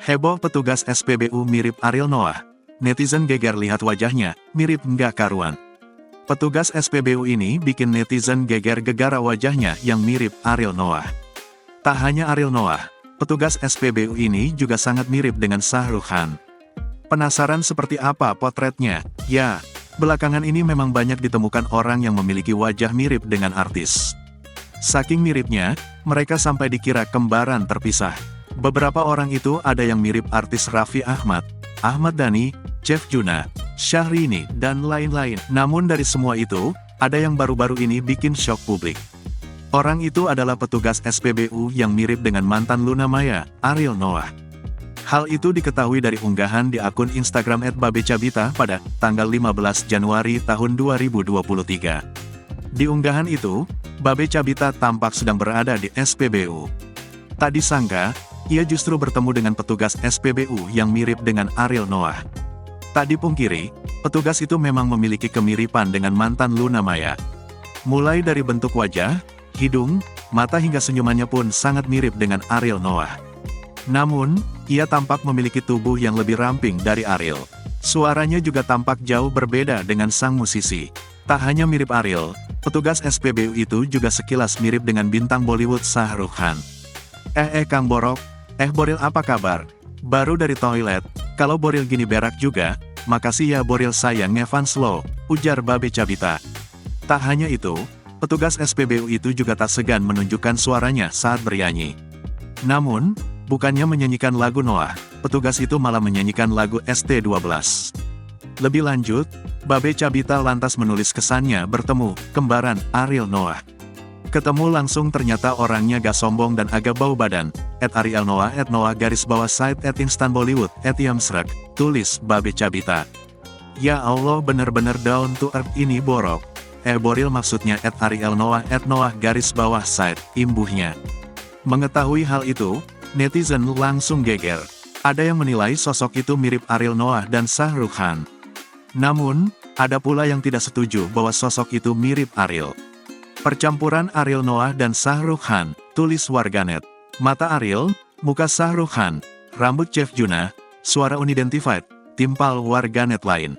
Heboh petugas SPBU mirip Ariel Noah. Netizen geger lihat wajahnya, mirip nggak karuan. Petugas SPBU ini bikin netizen geger gegara wajahnya yang mirip Ariel Noah. Tak hanya Ariel Noah, petugas SPBU ini juga sangat mirip dengan Shah Rukh Khan. Penasaran seperti apa potretnya? Ya, belakangan ini memang banyak ditemukan orang yang memiliki wajah mirip dengan artis. Saking miripnya, mereka sampai dikira kembaran terpisah. Beberapa orang itu ada yang mirip artis Raffi Ahmad, Ahmad Dhani, Chef Juna, Syahrini, dan lain-lain. Namun dari semua itu, ada yang baru-baru ini bikin shock publik. Orang itu adalah petugas SPBU yang mirip dengan mantan Luna Maya, Ariel Noah. Hal itu diketahui dari unggahan di akun Instagram @babecabita pada tanggal 15 Januari tahun 2023. Di unggahan itu, Babe Cabita tampak sedang berada di SPBU. Tak disangka, ia justru bertemu dengan petugas SPBU yang mirip dengan Ariel Noah. Tak dipungkiri, petugas itu memang memiliki kemiripan dengan mantan Luna Maya. Mulai dari bentuk wajah, hidung, mata hingga senyumannya pun sangat mirip dengan Ariel Noah. Namun, ia tampak memiliki tubuh yang lebih ramping dari Ariel. Suaranya juga tampak jauh berbeda dengan sang musisi. Tak hanya mirip Ariel, petugas SPBU itu juga sekilas mirip dengan bintang Bollywood Shah Rukh Khan. Kang Borok, Boril apa kabar? Baru dari toilet, kalau Boril gini berak juga, makasih ya Boril sayang ngefans lo, ujar Babe Cabita. Tak hanya itu, petugas SPBU itu juga tak segan menunjukkan suaranya saat bernyanyi. Namun, bukannya menyanyikan lagu Noah, petugas itu malah menyanyikan lagu ST12. Lebih lanjut, Babe Cabita lantas menulis kesannya bertemu kembaran Ariel Noah. Ketemu langsung ternyata orangnya gak sombong dan agak bau badan. @Ariel Noah @Noah_side @Instan_Bollywood @Yamsrek, tulis Babe Cabita. Ya Allah bener-bener down to earth ini Borok. Boril maksudnya @Ariel Noah @Noah_side, imbuhnya. Mengetahui hal itu, netizen langsung geger. Ada yang menilai sosok itu mirip Ariel Noah dan Shah Rukh Khan. Namun, ada pula yang tidak setuju bahwa sosok itu mirip Ariel. Percampuran Ariel Noah dan Shah Rukh Khan, tulis warganet. Mata Ariel, muka Shah Rukh Khan, rambut Chef Juna, suara unidentified, timpal warganet lain.